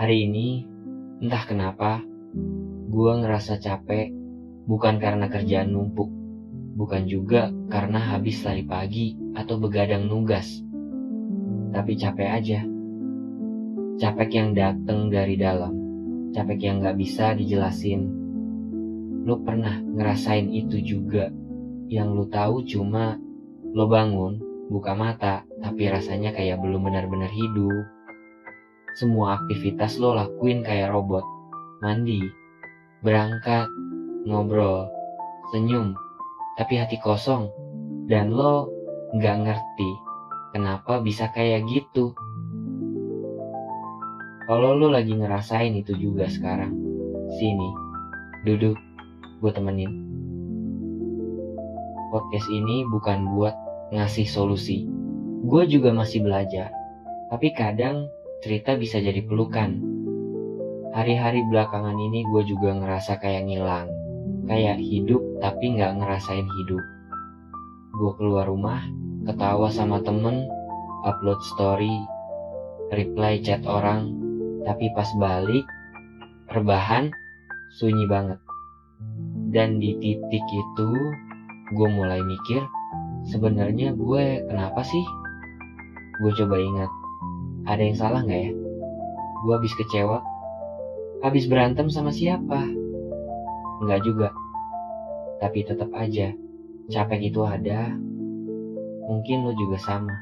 Hari ini, entah kenapa, gue ngerasa capek, bukan karena kerjaan numpuk, bukan juga karena habis lari pagi atau begadang nugas, tapi capek aja. Capek yang dateng dari dalam, capek yang gak bisa dijelasin. Lo pernah ngerasain itu juga, yang lo tahu cuma lo bangun, buka mata, tapi rasanya kayak belum benar-benar hidup. Semua aktivitas lo lakuin kayak robot, mandi, berangkat, ngobrol, senyum, tapi hati kosong. Dan lo gak ngerti kenapa bisa kayak gitu. Kalau lo lagi ngerasain itu juga sekarang, sini, duduk, gue temenin. Podcast ini bukan buat ngasih solusi. Gue juga masih belajar, tapi kadang cerita bisa jadi pelukan. Hari-hari belakangan ini gue juga ngerasa kayak ngilang, kayak hidup tapi gak ngerasain hidup. Gue keluar rumah, ketawa sama temen, upload story, reply chat orang, tapi pas balik, rebahan, sunyi banget. Dan di titik itu, gue mulai mikir, sebenarnya gue kenapa sih? Gue coba ingat, ada yang salah gak ya? Gue habis kecewa, habis berantem sama siapa? Enggak juga, tapi tetap aja, capek itu ada. Mungkin lo juga sama.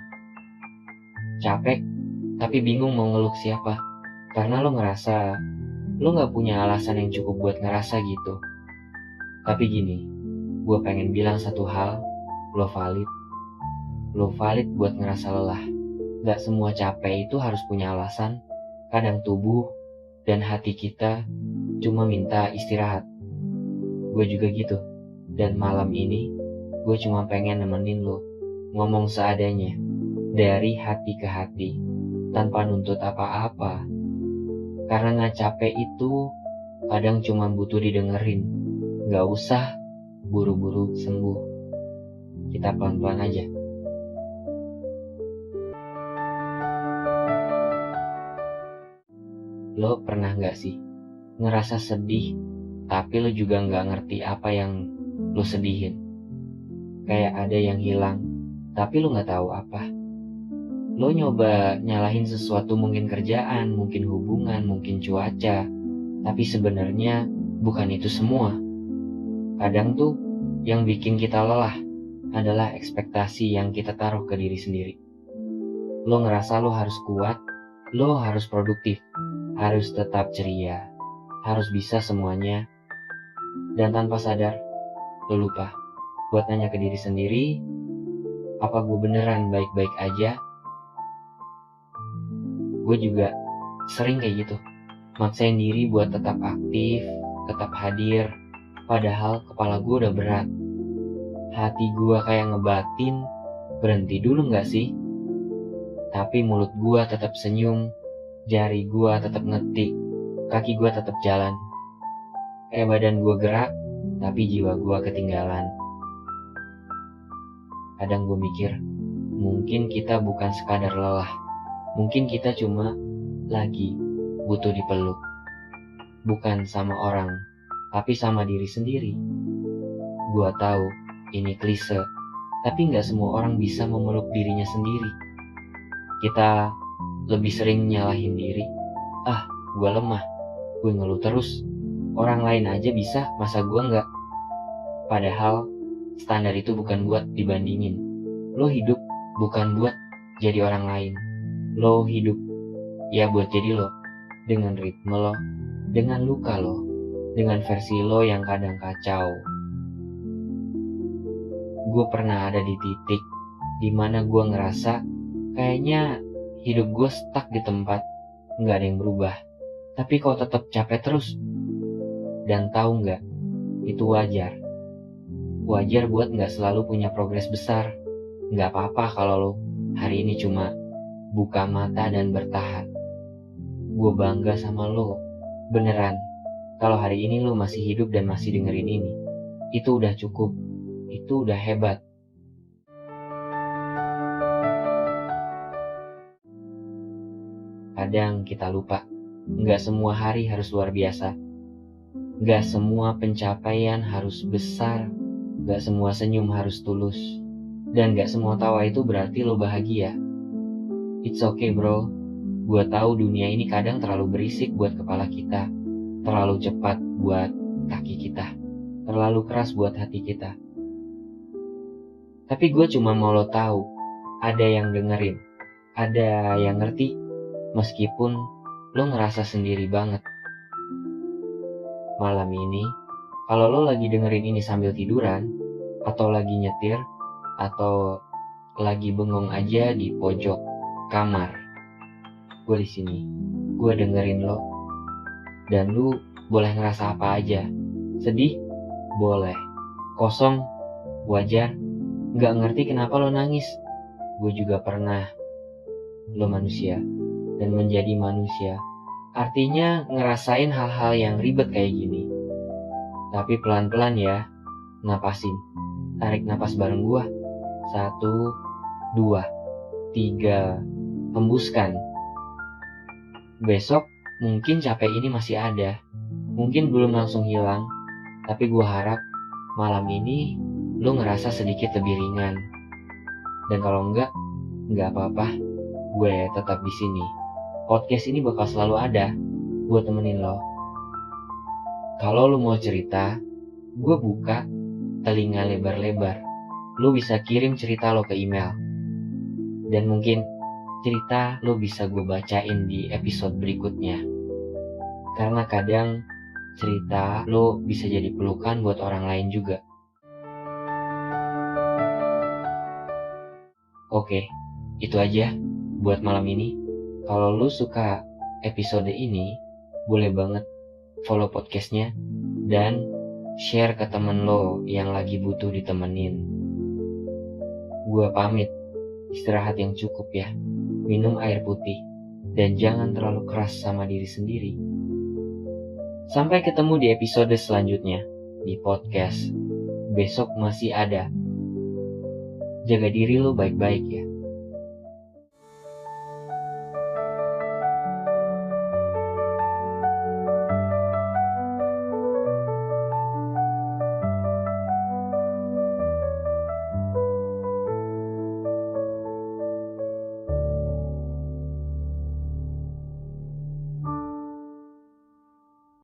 Capek, tapi bingung mau ngeluk siapa. Karena lo ngerasa, lo gak punya alasan yang cukup buat ngerasa gitu. Tapi gini, gue pengen bilang satu hal, lo valid. Lo valid buat ngerasa lelah. Gak semua capek itu harus punya alasan. Kadang tubuh dan hati kita cuma minta istirahat. Gue juga gitu. Dan malam ini, gue cuma pengen nemenin lo. Ngomong seadanya, dari hati ke hati, tanpa nuntut apa-apa. Karena capek itu kadang cuma butuh didengerin. Gak usah buru-buru sembuh. Kita pelan-pelan aja. Lo pernah gak sih ngerasa sedih, tapi lo juga gak ngerti apa yang lo sedihin? Kayak ada yang hilang, tapi lo gak tahu apa. Lo nyoba nyalahin sesuatu, mungkin kerjaan, mungkin hubungan, mungkin cuaca, tapi sebenarnya bukan itu semua. Kadang tuh yang bikin kita lelah adalah ekspektasi yang kita taruh ke diri sendiri. Lo ngerasa lo harus kuat, lo harus produktif, harus tetap ceria, harus bisa semuanya. Dan tanpa sadar, lo lupa buat nanya ke diri sendiri, apa gue beneran baik-baik aja? Gue juga sering kayak gitu, maksain diri buat tetap aktif, tetap hadir, padahal kepala gue udah berat. Hati gue kayak ngebatin, berhenti dulu gak sih? Tapi mulut gue tetap senyum, jari gue tetap ngetik, kaki gue tetap jalan. Kayak badan gue gerak, tapi jiwa gue ketinggalan. Kadang gue mikir, mungkin kita bukan sekadar lelah. Mungkin kita cuma lagi butuh dipeluk. Bukan sama orang, tapi sama diri sendiri. Gua tahu ini klise, tapi gak semua orang bisa memeluk dirinya sendiri. Kita lebih sering nyalahin diri. Gua lemah, gue ngeluh terus. Orang lain aja bisa, masa gua gak? Padahal standar itu bukan buat dibandingin. Lo hidup bukan buat jadi orang lain. Lo hidup ya buat jadi lo, dengan ritme lo, dengan luka lo, dengan versi lo yang kadang kacau. Gue pernah ada di titik dimana gue ngerasa kayaknya hidup gue stuck di tempat, gak ada yang berubah. Tapi kok tetap capek terus. Dan tahu gak, itu wajar. Wajar buat gak selalu punya progres besar. Gak apa-apa kalau lo hari ini cuma buka mata dan bertahan. Gue bangga sama lo, beneran. Kalau hari ini lo masih hidup dan masih dengerin ini, itu udah cukup, itu udah hebat. Kadang kita lupa Nggak semua hari harus luar biasa. Nggak semua pencapaian harus besar. Nggak semua senyum harus tulus. Dan nggak semua tawa itu berarti lo bahagia. It's okay bro. Gue tahu dunia ini kadang terlalu berisik buat kepala kita. Terlalu cepat buat kaki kita. Terlalu keras buat hati kita. Tapi gue cuma mau lo tahu, ada yang dengerin, ada yang ngerti, meskipun lo ngerasa sendiri banget. Malam ini, kalau lo lagi dengerin ini sambil tiduran, atau lagi nyetir, atau lagi bengong aja di pojok kamar, gue di sini, gue dengerin lo, dan lo boleh ngerasa apa aja. Sedih, boleh. Kosong, wajar. Gak ngerti kenapa lo nangis. Gue juga pernah. Lo manusia. Dan menjadi manusia artinya ngerasain hal-hal yang ribet kayak gini. Tapi pelan-pelan ya. Napasin. Tarik napas bareng gue. 1, 2, 3. Hembuskan. Besok mungkin capek ini masih ada. Mungkin belum langsung hilang. Tapi gue harap malam ini lo ngerasa sedikit lebih ringan. Dan kalau enggak apa-apa. Gue tetap di sini. Podcast ini bakal selalu ada buat temenin lo. Kalau lo mau cerita, gue buka telinga lebar-lebar. Lo bisa kirim cerita lo ke email. Dan mungkin cerita lo bisa gue bacain di episode berikutnya. Karena kadang cerita lo bisa jadi pelukan buat orang lain juga. Oke, itu aja buat malam ini. Kalau lo suka episode ini, boleh banget follow podcastnya dan share ke temen lo yang lagi butuh ditemenin. Gua pamit, istirahat yang cukup ya, minum air putih, dan jangan terlalu keras sama diri sendiri. Sampai ketemu di episode selanjutnya di podcast. Besok masih ada. Jaga diri lo baik-baik ya.